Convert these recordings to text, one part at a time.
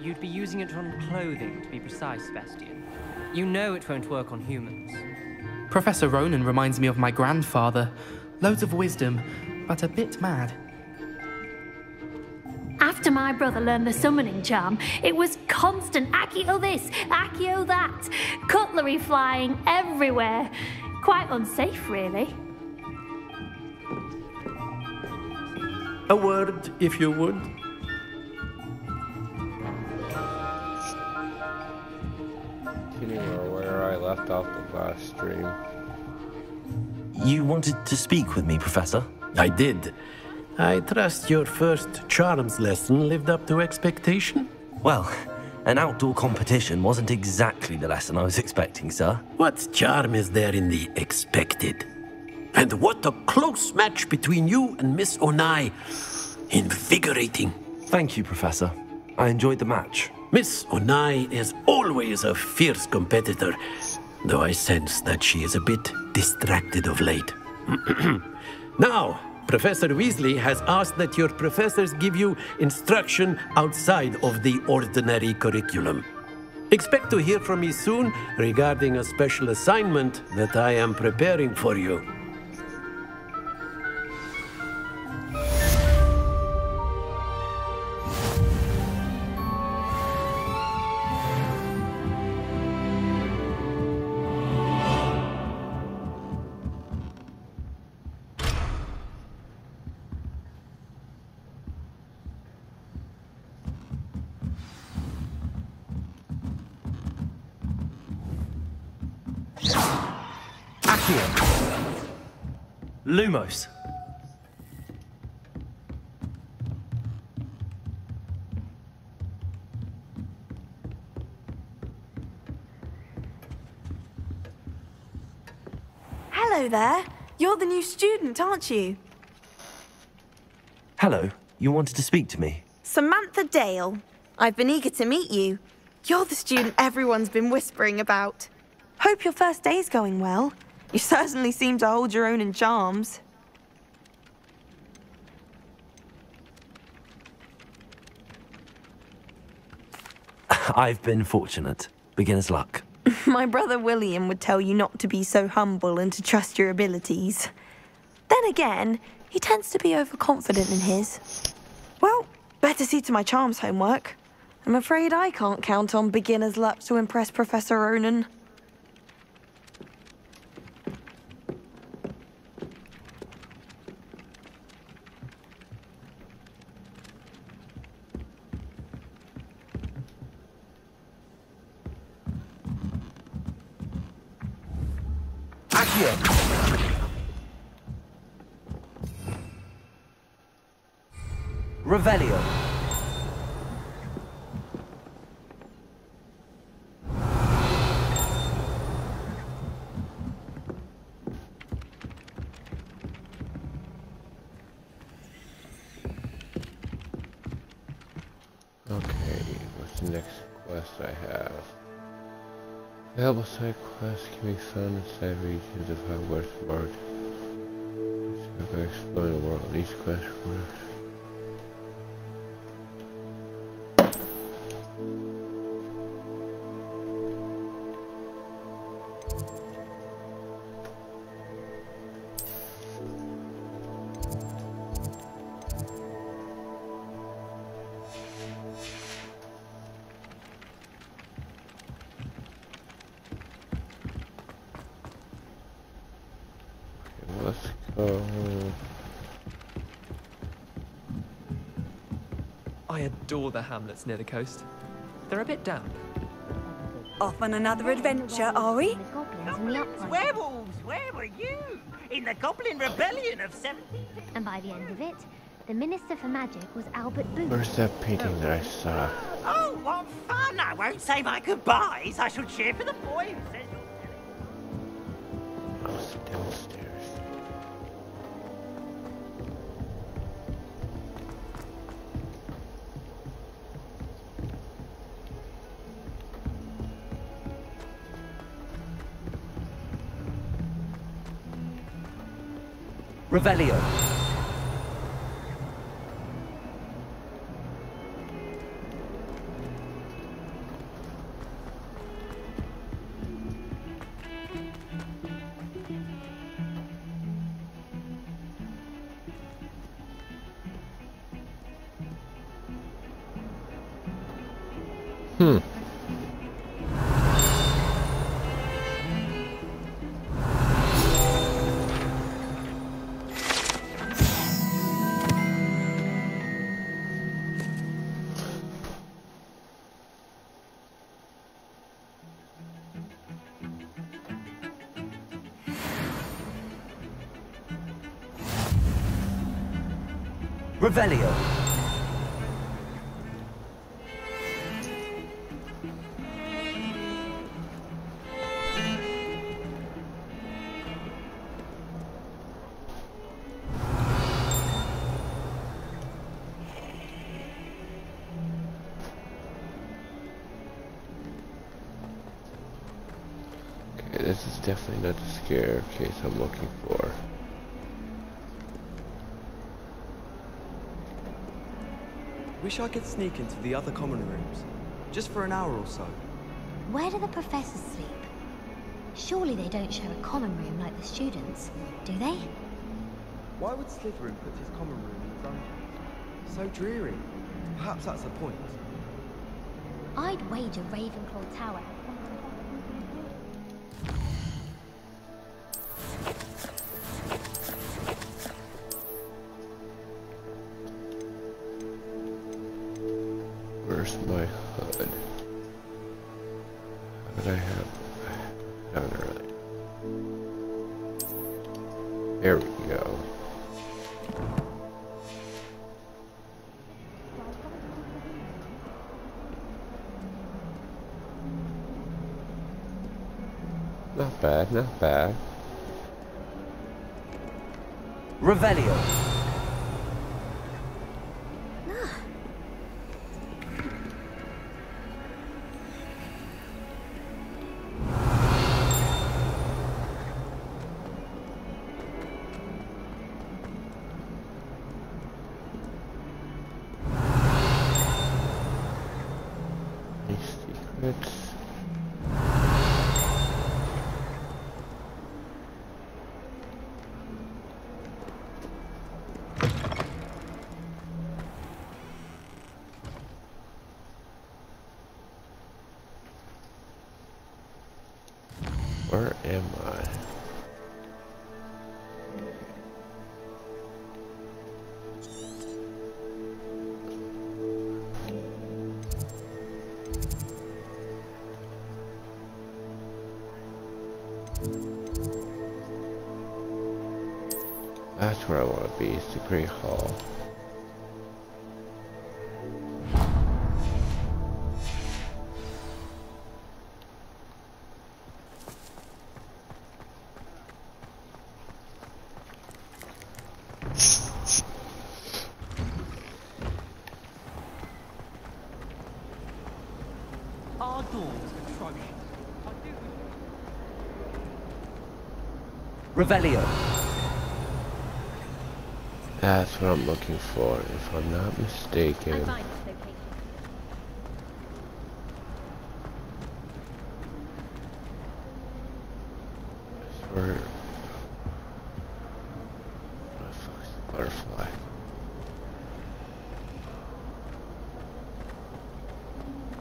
you'd be using it on clothing, to be precise, Sebastian. You know it won't work on humans. Professor Ronan reminds me of my grandfather. Loads of wisdom, but a bit mad. After my brother learned the summoning charm, it was constant Accio this, Accio that. Cutlery flying everywhere. Quite unsafe, really. A word, if you would. Continuing where I left off the last stream. You wanted to speak with me, Professor? I did. I trust your first charms lesson lived up to expectation? Well, an outdoor competition wasn't exactly the lesson I was expecting, sir. What charm is there in the expected? And what a close match between you and Miss Onai. Invigorating. Thank you, Professor. I enjoyed the match. Miss Onai is always a fierce competitor, though I sense that she is a bit distracted of late. Now, Professor Weasley has asked that your professors give you instruction outside of the ordinary curriculum. Expect to hear from me soon regarding a special assignment that I am preparing for you. Lumos. Hello there. You're the new student, aren't you? Hello. You wanted to speak to me? Samantha Dale. I've been eager to meet you. You're the student everyone's been whispering about. Hope your first day's going well. You certainly seem to hold your own in charms. I've been fortunate. Beginner's luck. My brother William would tell you not to be so humble and to trust your abilities. Then again, he tends to be overconfident in his. Well, better see to my charms homework. I'm afraid I can't count on beginner's luck to impress Professor Ronan. Revelio. Okay, what's the next quest I have? Available side quests can be found inside regions of Hogwarts World. Let's go explore the world. Each quest works. Let's go. I adore the hamlets near the coast. They're a bit damp. Off on another adventure, are we? Werewolves, where were you? In the Goblin Rebellion of 17... And by the end of it, the Minister for Magic was Albert Booth. Where's that painting that I saw? Oh, what fun! I won't say my goodbyes. I shall cheer for the boy who says... Oh, it's downstairs. Revelio. Revelio. Okay, this is definitely not the staircase I'm looking for. Wish I could sneak into the other common rooms, just for an hour or so. Where do the professors sleep? Surely they don't share a common room like the students, do they? Why would Slytherin put his common room in the dungeon? So dreary. Perhaps that's the point. I'd wager Ravenclaw Tower. Where's my hood? How did I have? Haven't really. There we go. Not bad, not bad. Revelio. Any secrets? Where am I? That's where I want to be. It's the Great Hall. Our doors atrocious. Revelio. That's what I'm looking for, if I'm not mistaken. That's where... What the fuck's the butterfly?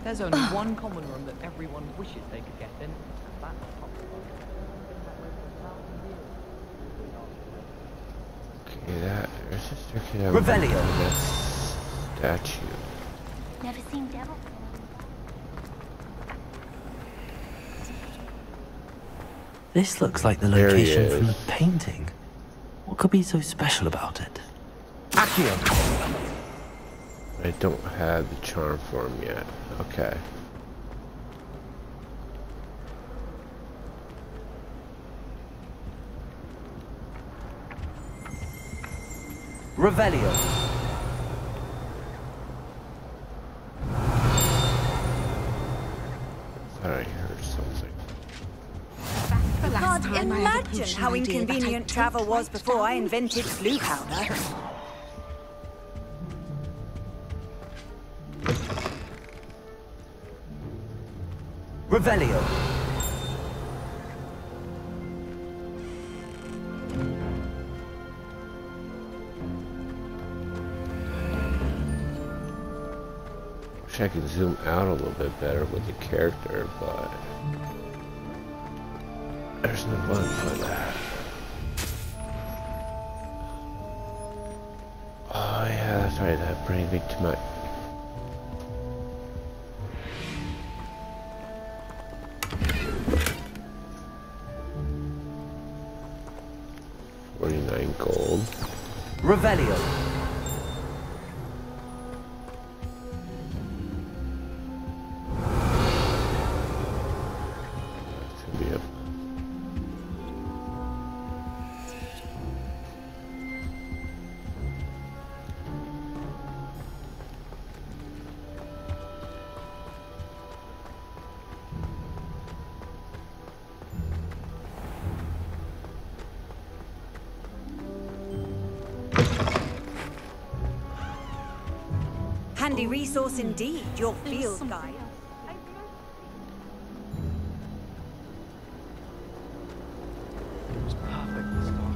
There's only one common room that everyone wishes they could get in, and that's Okay, that... There's a circuit Revelio. Statue. Never seen Devil? This looks like the There he location from is. the painting. What could be so special about it? Accio. I don't have the charm for him yet. Okay. Revelio. Thought I heard something. Can't imagine how inconvenient travel was before I invented blue powder. Revelio. Wish I could zoom out a little bit better with the character, but there's no button for that. Oh yeah, that's right, that brings me to my... $49 gold. Revelio. handy resource indeed, your field guide. It's perfect this time.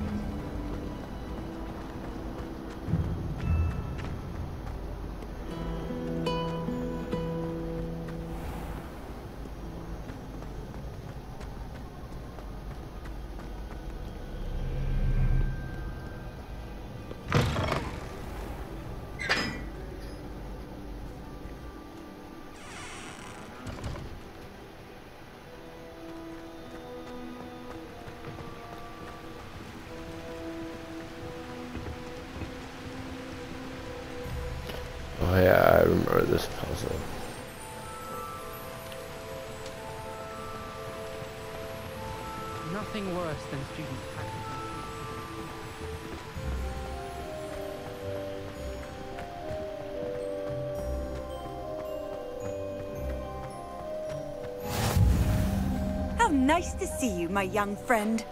Oh yeah, I remember this puzzle. Nothing worse than students practicing. How nice to see you, my young friend.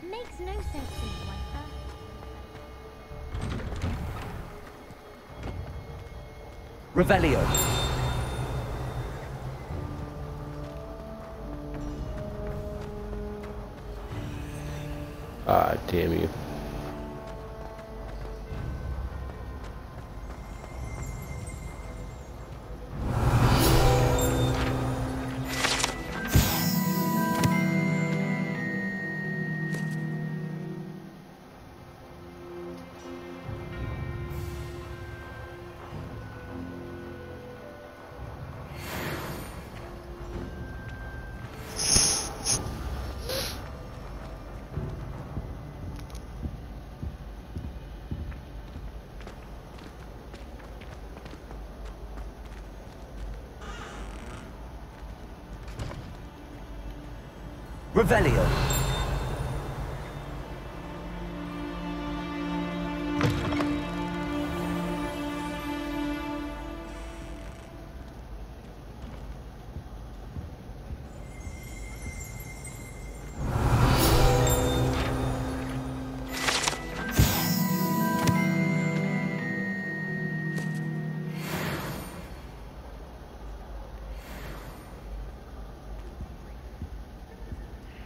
Makes no sense to me, Wifter. Revelio. Ah, damn you. Revelio.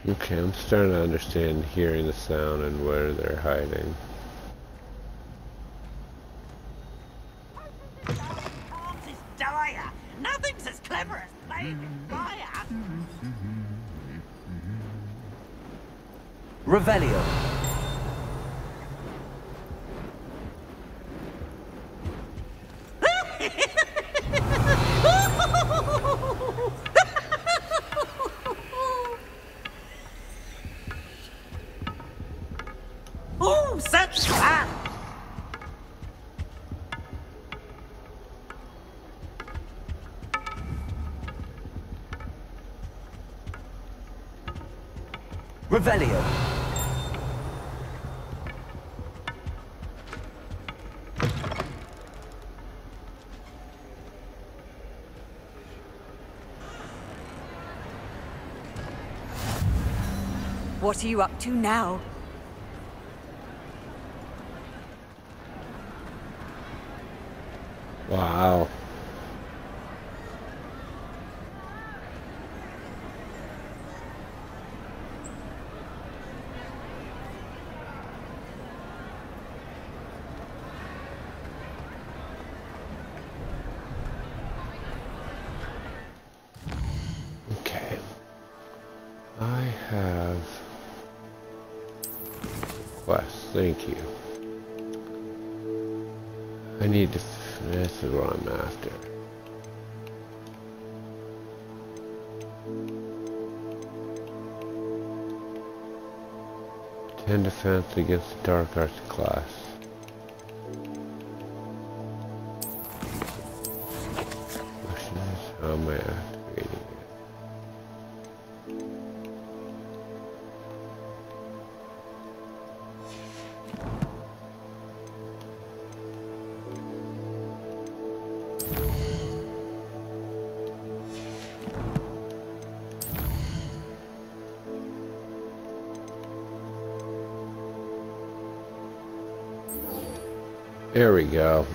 Okay, I'm starting to understand hearing the sound and where they're hiding. Arms is dire. Nothing's as clever as playing with fire. Revelio. Oh, such fun! Revelio. What are you up to now? Wow. Okay. I have quests, thank you. I need to, this is what I'm after. Ten defense against the dark arts class. Question is, how am I activating it? There we go.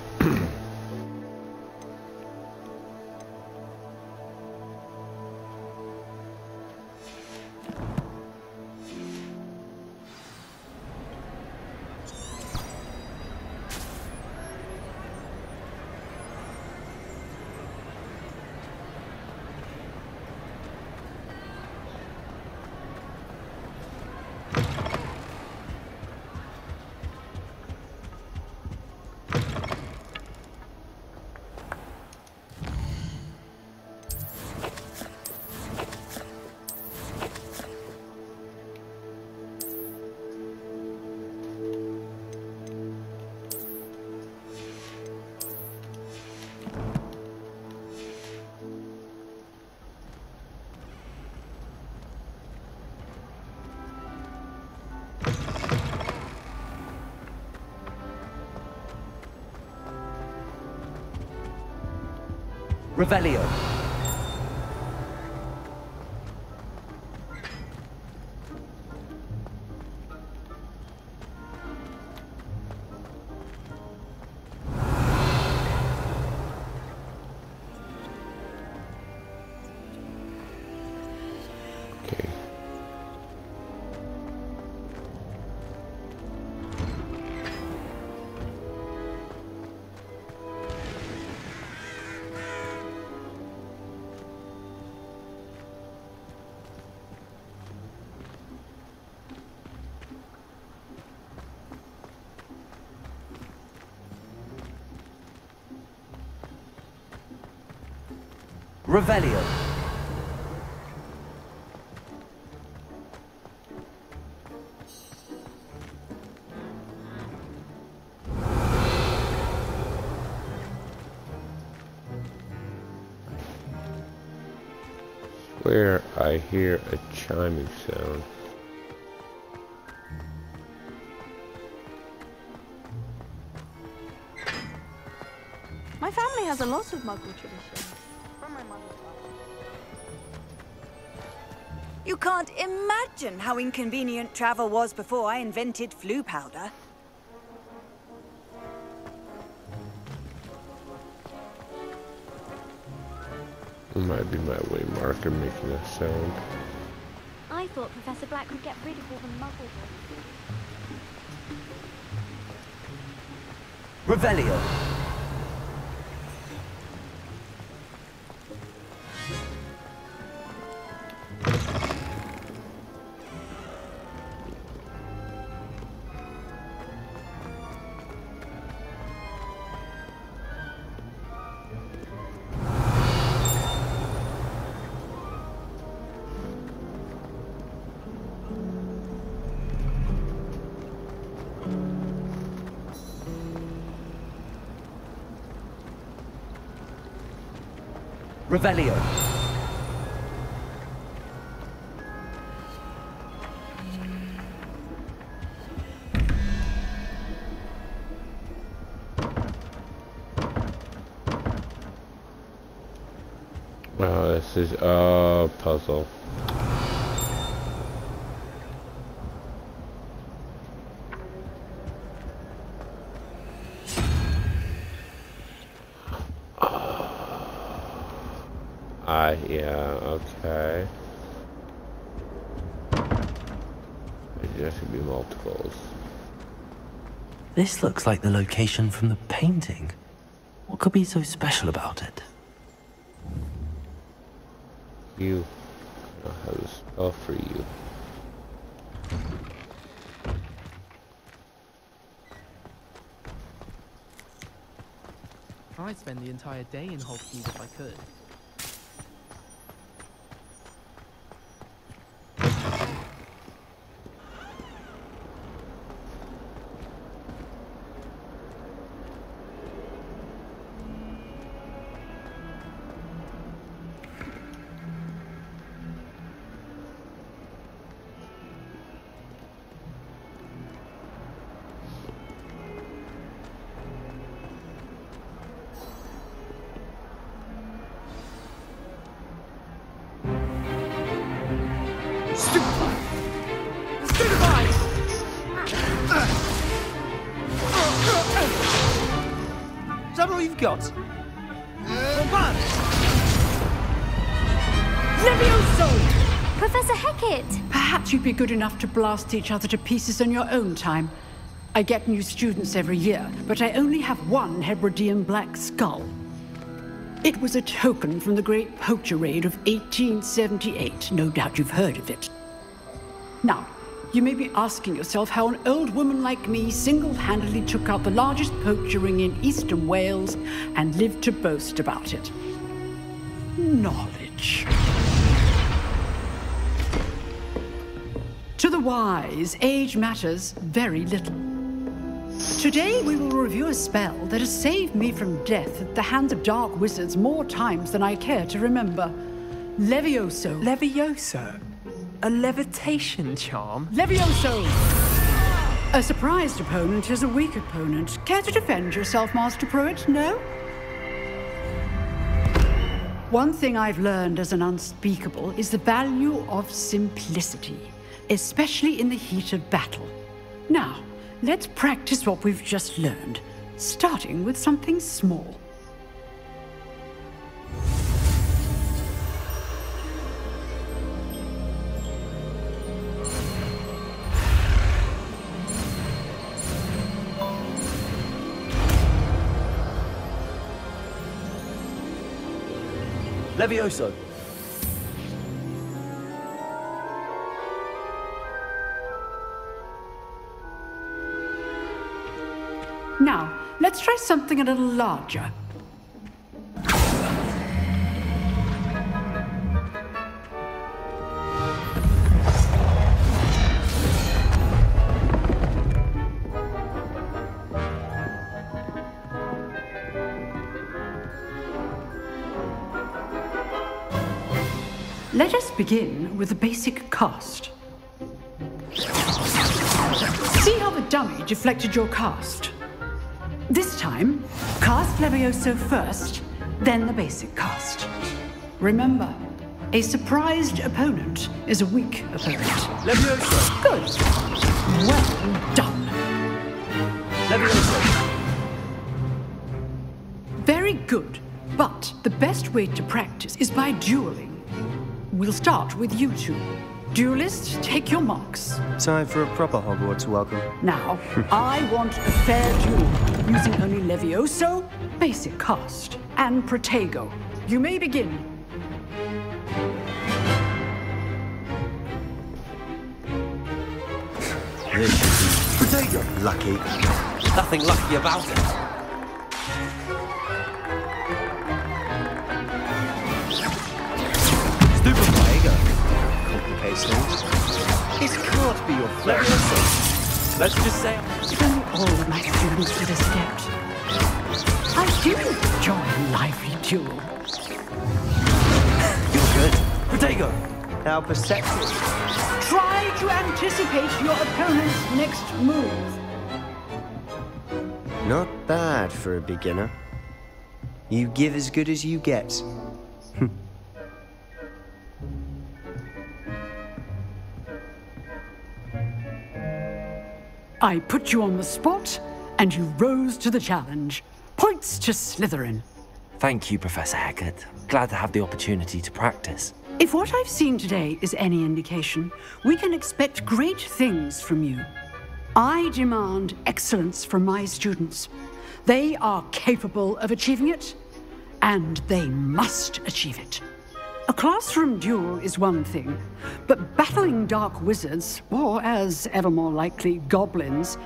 Revelio. Okay. Revelio. Where I hear a chiming sound. My family has a lot of Muggle traditions. From my mother's side. You can't imagine how inconvenient travel was before I invented flu powder. It might be my way marker making a sound. I thought Professor Black would get rid of all the muggles. Revelio. Revelio. Oh, this is a puzzle. Yeah, okay. There should be multiples. This looks like the location from the painting. What could be so special about it? You. I have a spell for you. I'd spend the entire day in Hogwarts if I could. got? Levioso! Professor Hackett! Perhaps you'd be good enough to blast each other to pieces on your own time. I get new students every year, but I only have one Hebridean black skull. It was a token from the Great Poacher Raid of 1878. No doubt you've heard of it. Now, you may be asking yourself how an old woman like me single-handedly took out the largest poacher ring in eastern Wales and lived to boast about it. Knowledge. To the wise, age matters very little. Today we will review a spell that has saved me from death at the hands of dark wizards more times than I care to remember. Levioso. Levioso? A levitation charm? Levioso! A surprised opponent is a weak opponent. Care to defend yourself, Master Pruitt? No? One thing I've learned as an unspeakable is the value of simplicity, especially in the heat of battle. Now, let's practice what we've just learned, starting with something small. Levioso! Now, let's try something a little larger. Let us begin with the basic cast. See how the dummy deflected your cast? This time, cast Levioso first, then the basic cast. Remember, a surprised opponent is a weak opponent. Levioso! Good. Well done. Levioso! Very good, but the best way to practice is by dueling. We'll start with you two. Duelists, take your marks. Time for a proper Hogwarts welcome. Now, I want a fair duel, using only Levioso, basic cast, and Protego. You may begin. This should be Protego. Lucky. Nothing lucky about it. Stupid Protego. Complicates things. This can't be your friend. Let's just say Don't all of my students to this depth. I do enjoy a lively duel. You're good. Protego! How perceptive. Try to anticipate your opponent's next move. Not bad for a beginner. You give as good as you get. I put you on the spot, and you rose to the challenge. Points to Slytherin. Thank you, Professor Hackett. Glad to have the opportunity to practice. If what I've seen today is any indication, we can expect great things from you. I demand excellence from my students. They are capable of achieving it, and they must achieve it. A classroom duel is one thing, but battling dark wizards, or as ever more likely, goblins,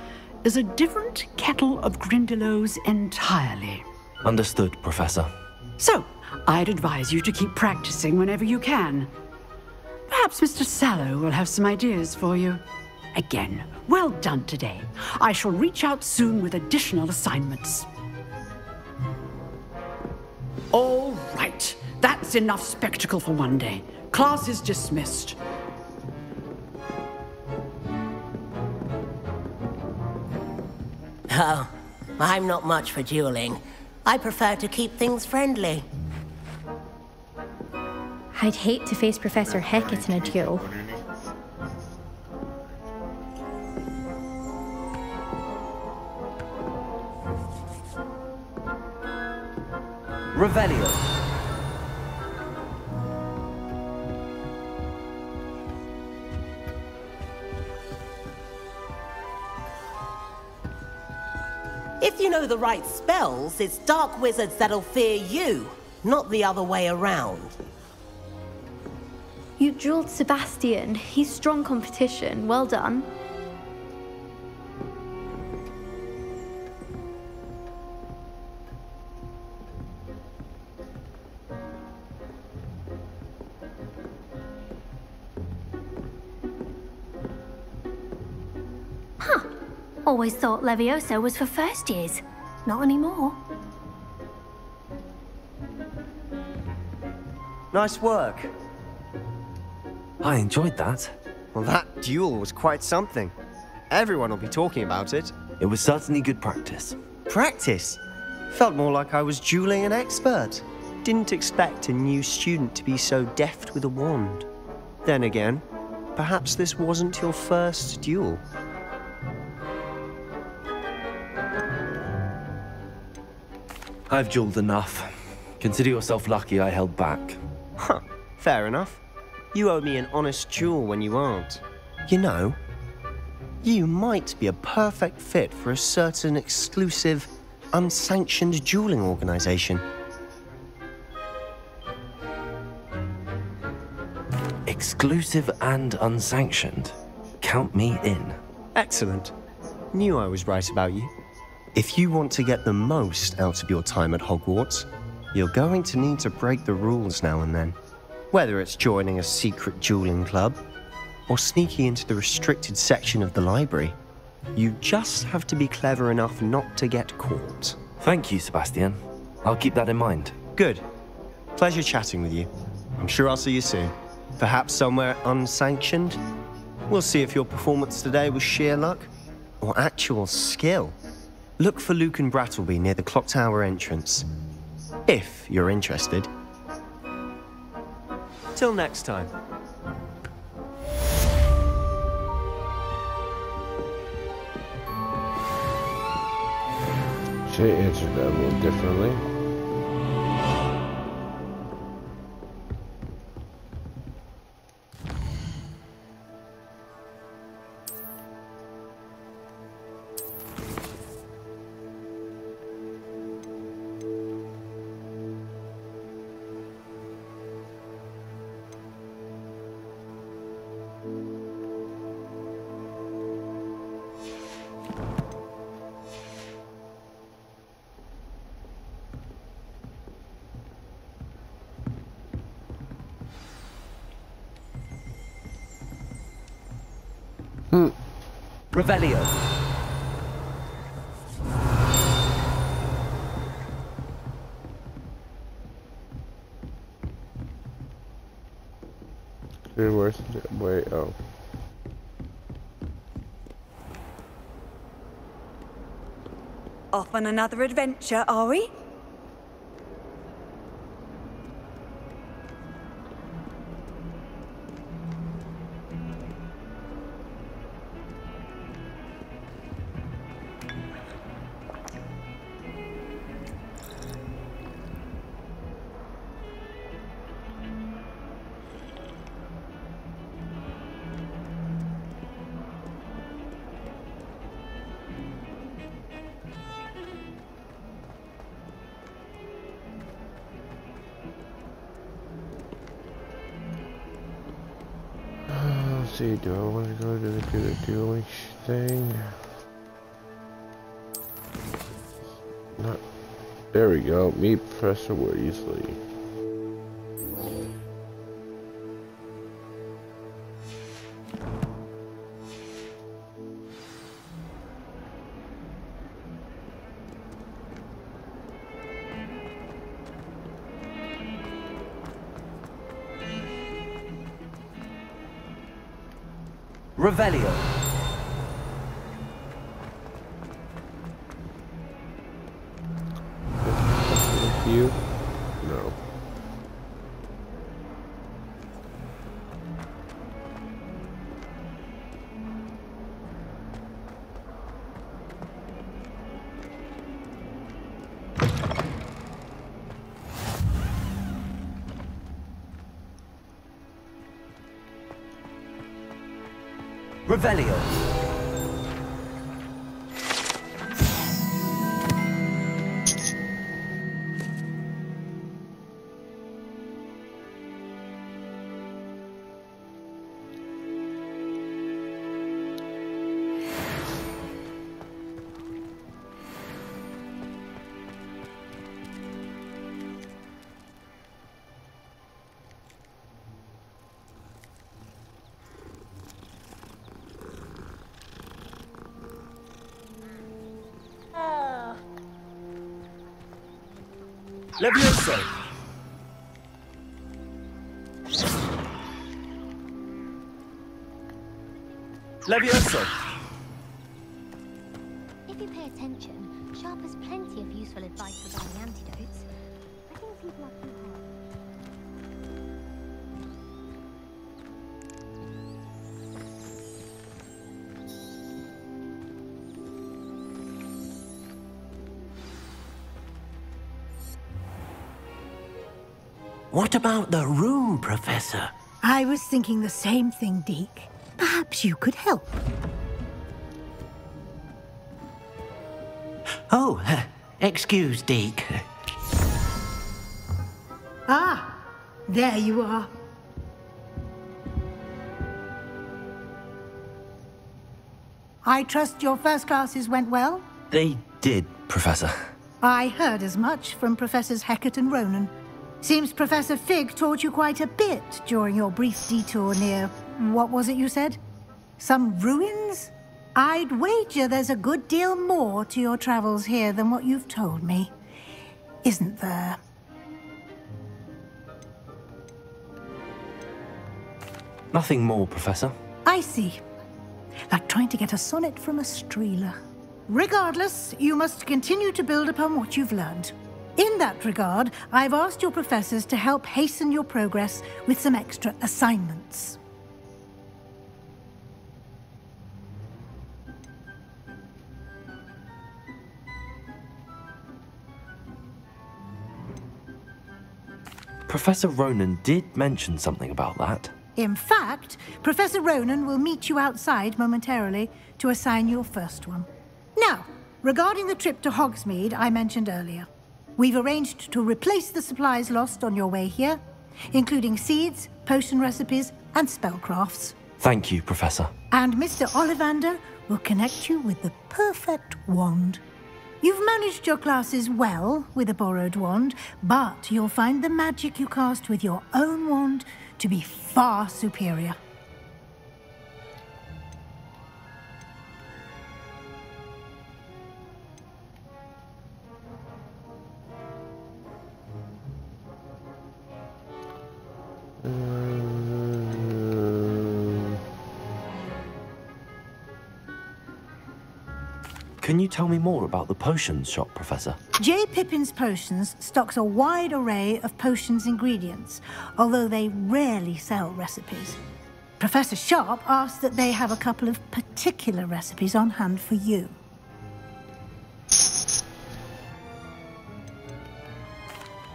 is a different kettle of Grindylows entirely. Understood, Professor. So, I'd advise you to keep practicing whenever you can. Perhaps Mr. Sallow will have some ideas for you. Again, well done today. I shall reach out soon with additional assignments. All right. That's enough spectacle for one day. Class is dismissed. Oh, I'm not much for dueling. I prefer to keep things friendly. I'd hate to face Professor Hackett in a duel. Revelio. If you know the right spells, it's dark wizards that'll fear you, not the other way around. You drilled Sebastian. He's strong competition. Well done. Always thought Levioso was for first years. Not anymore. Nice work. I enjoyed that. Well, that duel was quite something. Everyone will be talking about it. It was certainly good practice. Practice? Felt more like I was dueling an expert. Didn't expect a new student to be so deft with a wand. Then again, perhaps this wasn't your first duel. I've dueled enough. Consider yourself lucky I held back. Huh, fair enough. You owe me an honest duel when you aren't. You know, you might be a perfect fit for a certain exclusive, unsanctioned dueling organization. Exclusive and unsanctioned. Count me in. Excellent. Knew I was right about you. If you want to get the most out of your time at Hogwarts, you're going to need to break the rules now and then. Whether it's joining a secret dueling club, or sneaking into the restricted section of the library, you just have to be clever enough not to get caught. Thank you, Sebastian. I'll keep that in mind. Good. Pleasure chatting with you. I'm sure I'll see you soon. Perhaps somewhere unsanctioned? We'll see if your performance today was sheer luck, or actual skill. Look for Luke and Brattleby near the clock tower entrance. If you're interested. Till next time. Should I answer that a little differently? Revelio. Where's the way? Oh. Off on another adventure, are we? Let's see, do I want to go to the dueling thing? Not. There we go. Meet Professor Weasley. Revelio. You? No. Revelio. Levioso! Levioso! If you pay attention, Sharp has plenty of useful advice regarding antidotes. I think people are too hard. What about the room, Professor? I was thinking the same thing, Deke. Perhaps you could help. Oh, excuse, Deke. Ah, there you are. I trust your first classes went well? They did, Professor. I heard as much from Professors Hecat and Ronan. Seems Professor Fig taught you quite a bit during your brief detour near... what was it you said? Some ruins? I'd wager there's a good deal more to your travels here than what you've told me. Isn't there? Nothing more, Professor. I see. Like trying to get a sonnet from a streeler. Regardless, you must continue to build upon what you've learned. In that regard, I've asked your professors to help hasten your progress with some extra assignments. Professor Ronan did mention something about that. In fact, Professor Ronan will meet you outside momentarily to assign your first one. Now, regarding the trip to Hogsmeade I mentioned earlier, we've arranged to replace the supplies lost on your way here, including seeds, potion recipes, and spellcrafts. Thank you, Professor. And Mr. Ollivander will connect you with the perfect wand. You've managed your classes well with a borrowed wand, but you'll find the magic you cast with your own wand to be far superior. Can you tell me more about the potions shop, Professor? J. Pippin's Potions stocks a wide array of potions ingredients, although they rarely sell recipes. Professor Sharp asked that they have a couple of particular recipes on hand for you.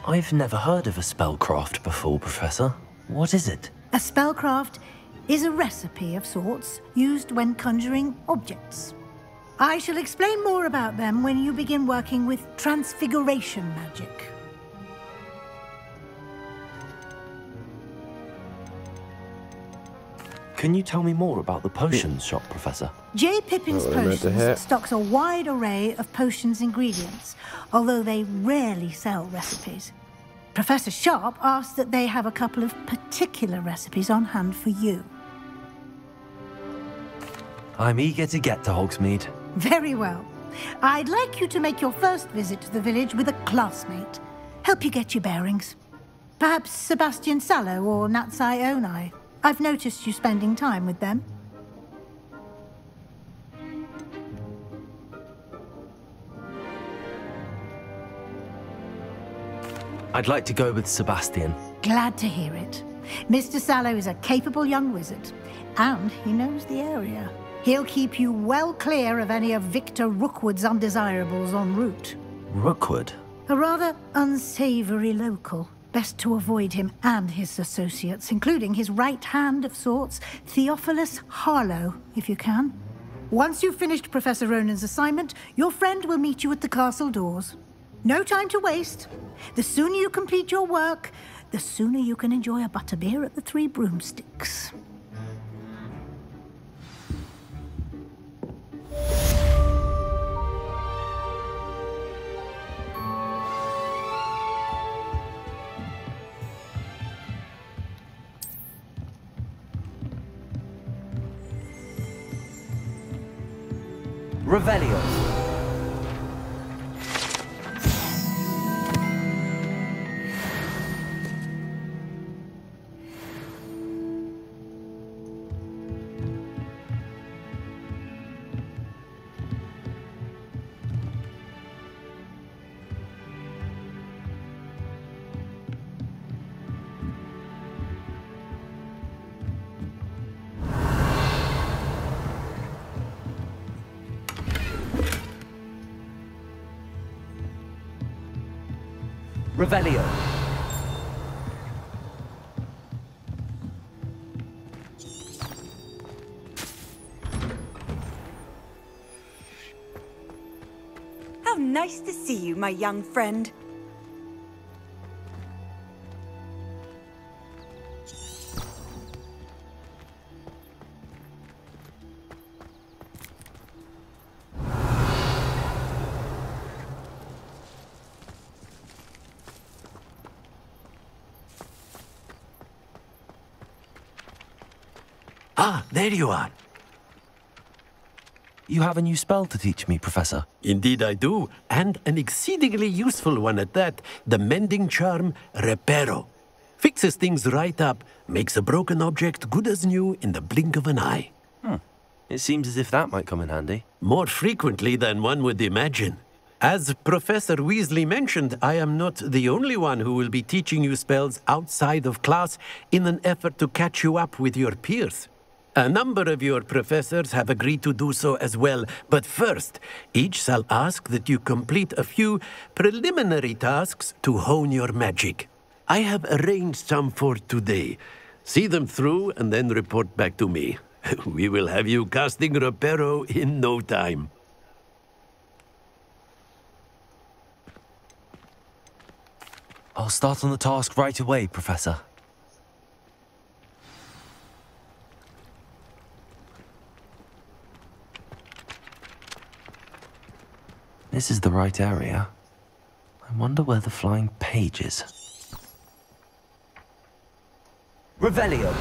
I've never heard of a spellcraft before, Professor. What is it? A spellcraft is a recipe of sorts used when conjuring objects. I shall explain more about them when you begin working with transfiguration magic. Can you tell me more about the potions shop, Professor? J. Pippin's Potions stocks a wide array of potions ingredients, although they rarely sell recipes. Professor Sharp asked that they have a couple of particular recipes on hand for you. I'm eager to get to Hogsmeade. Very well. I'd like you to make your first visit to the village with a classmate. Help you get your bearings. Perhaps Sebastian Sallow or Natsai Onai. I've noticed you spending time with them. I'd like to go with Sebastian. Glad to hear it. Mr. Sallow is a capable young wizard, and he knows the area. He'll keep you well clear of any of Victor Rookwood's undesirables en route. Rookwood? A rather unsavory local. Best to avoid him and his associates, including his right hand of sorts, Theophilus Harlow, if you can. Once you've finished Professor Ronan's assignment, your friend will meet you at the castle doors. No time to waste. The sooner you complete your work, the sooner you can enjoy a butterbeer at the Three Broomsticks. Revelio. Revelio. How nice to see you, my young friend. Ah, there you are. You have a new spell to teach me, Professor. Indeed I do, and an exceedingly useful one at that. The mending charm, Reparo. Fixes things right up, makes a broken object good as new in the blink of an eye. It seems as if that might come in handy. More frequently than one would imagine. As Professor Weasley mentioned, I am not the only one who will be teaching you spells outside of class in an effort to catch you up with your peers. A number of your professors have agreed to do so as well, but first, each shall ask that you complete a few preliminary tasks to hone your magic. I have arranged some for today. See them through and then report back to me. We will have you casting Reparo in no time. I'll start on the task right away, Professor. This is the right area. I wonder where the flying page is. Revelio.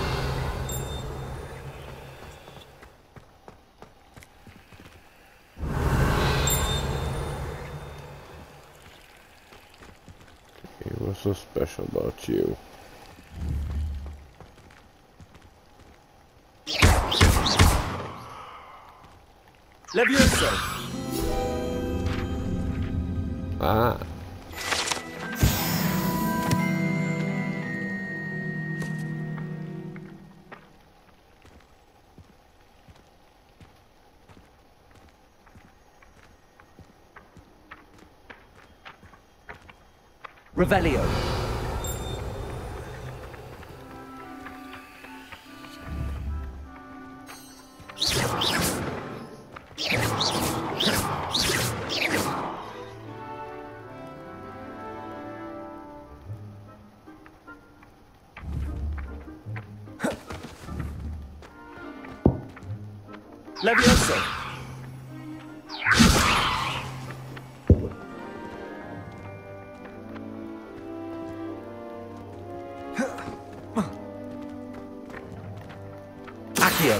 Okay, what's so special about you? Levioso. Ah. Revelio. Levioso. Accio.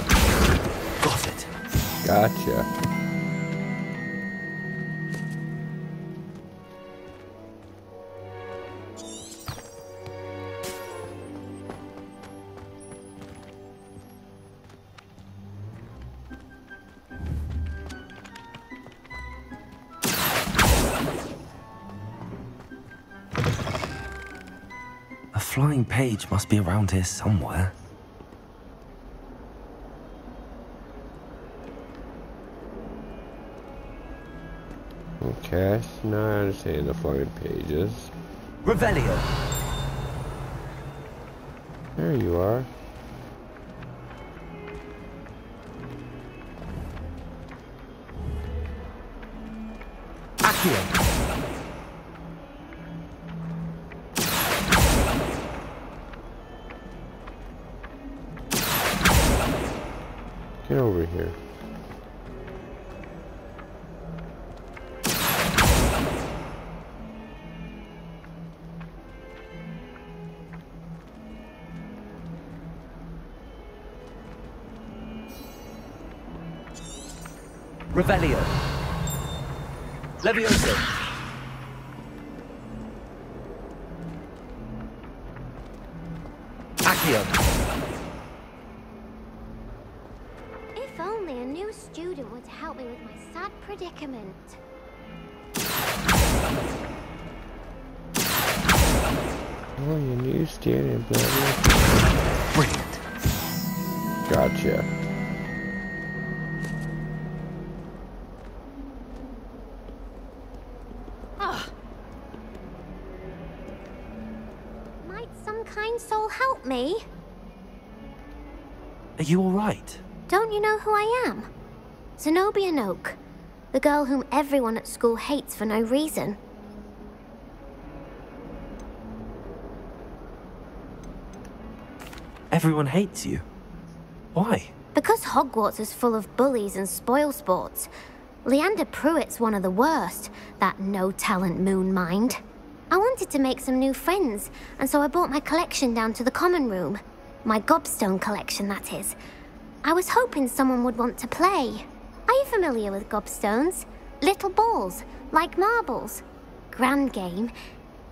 Got it. Gotcha. A flying page must be around here somewhere. Okay, now I understand the flying pages. Revelio. There you are. Accio! Get over here. Revelio. Levioso. Accio. If only a new student would help me with my sad predicament. Oh, you new student, blah. Brilliant. Gotcha. Might some kind soul help me? Are you alright? Don't you know who I am? Zenobia Noak, the girl whom everyone at school hates for no reason. Everyone hates you. Why? Because Hogwarts is full of bullies and spoilsports. Leander Pruitt's one of the worst, that no-talent moon mind. I wanted to make some new friends, and so I brought my collection down to the common room. My gobstone collection, that is. I was hoping someone would want to play. Are you familiar with gobstones? Little balls, like marbles. Grand game.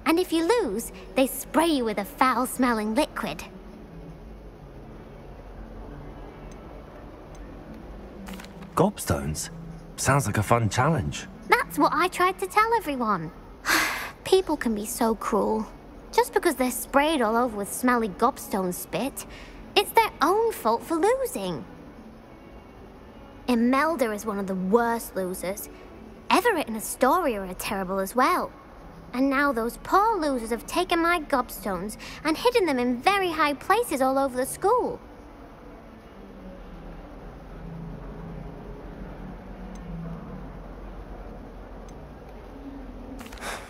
And if you lose, they spray you with a foul-smelling liquid. Gobstones? Sounds like a fun challenge. That's what I tried to tell everyone. People can be so cruel. Just because they're sprayed all over with smelly gobstone spit, it's their own fault for losing. Imelda is one of the worst losers. Everett and Astoria are terrible as well. And now those poor losers have taken my gobstones and hidden them in very high places all over the school.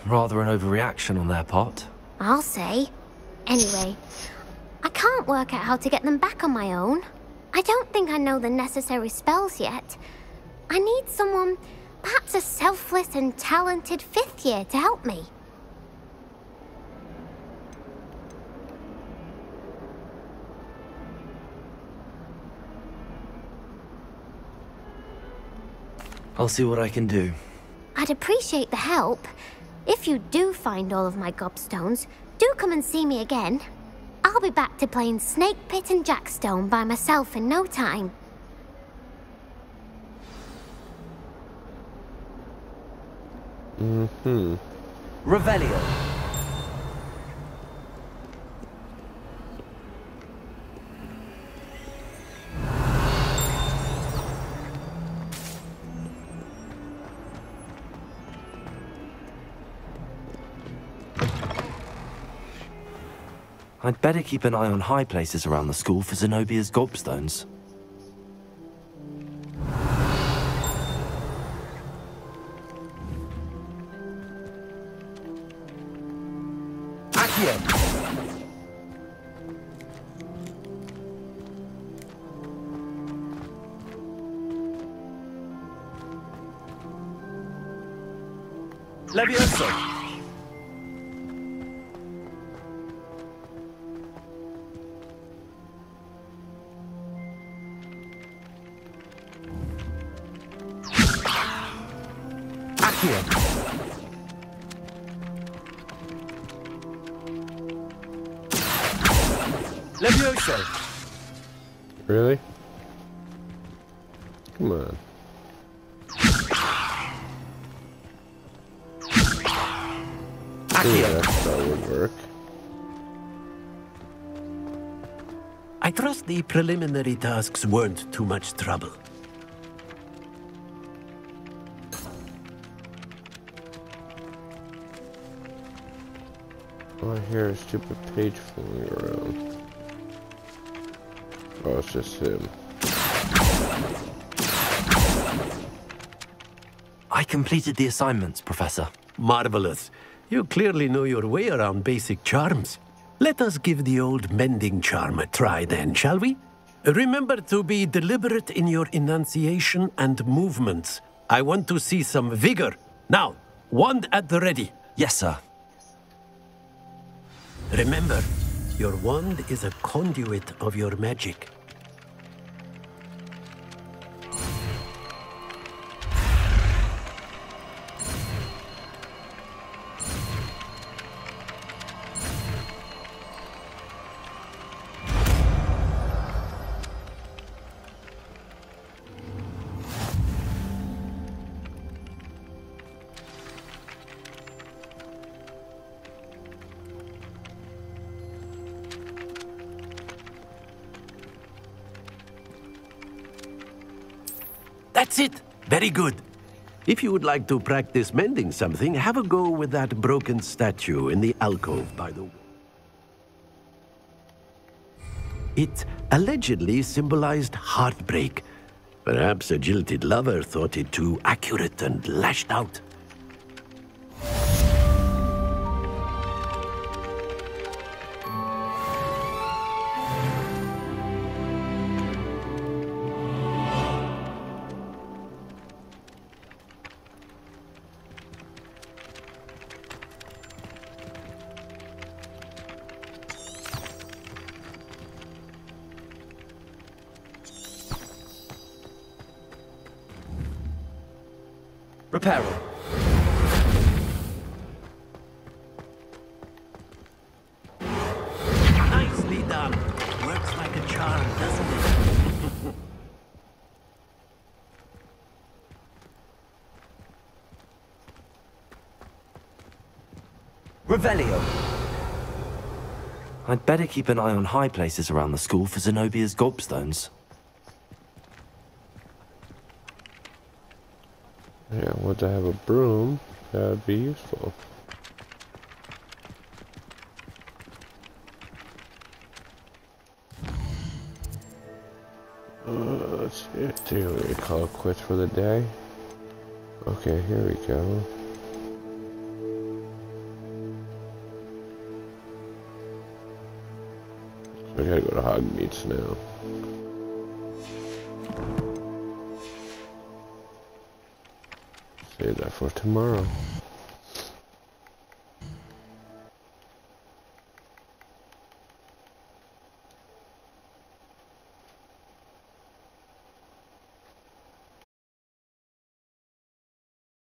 Rather an overreaction on their part. I'll say. Anyway, I can't work out how to get them back on my own. I don't think I know the necessary spells yet. I need someone, perhaps a selfless and talented 5th year to help me. I'll see what I can do. I'd appreciate the help. If you do find all of my gobstones, do come and see me again. I'll be back to playing Snake Pit and Jackstone by myself in no time. Revelio. I'd better keep an eye on high places around the school for Zenobia's gobstones. Accio! Levioso! Accio! Levioso! Really? Come on. Accio! That would work. I trust the preliminary tasks weren't too much trouble. All I hear is stupid page flying around. Oh, it's just him. I completed the assignments, Professor. Marvelous. You clearly know your way around basic charms. Let us give the old mending charm a try then, shall we? Remember to be deliberate in your enunciation and movements. I want to see some vigor. Now, wand at the ready. Yes, sir. Remember, your wand is a conduit of your magic. That's it. Very good. If you would like to practice mending something, have a go with that broken statue in the alcove by the way. It allegedly symbolized heartbreak. Perhaps a jilted lover thought it too accurate and lashed out. Reparo. Nicely done. Works like a charm, doesn't it? Revelio. I'd better keep an eye on high places around the school for Zenobia's gobstones. Yeah, once I have a broom, that would be useful. Let's see. Do we call it quits for the day? Okay, here we go. So I gotta go to Hogwarts now. Save that for tomorrow.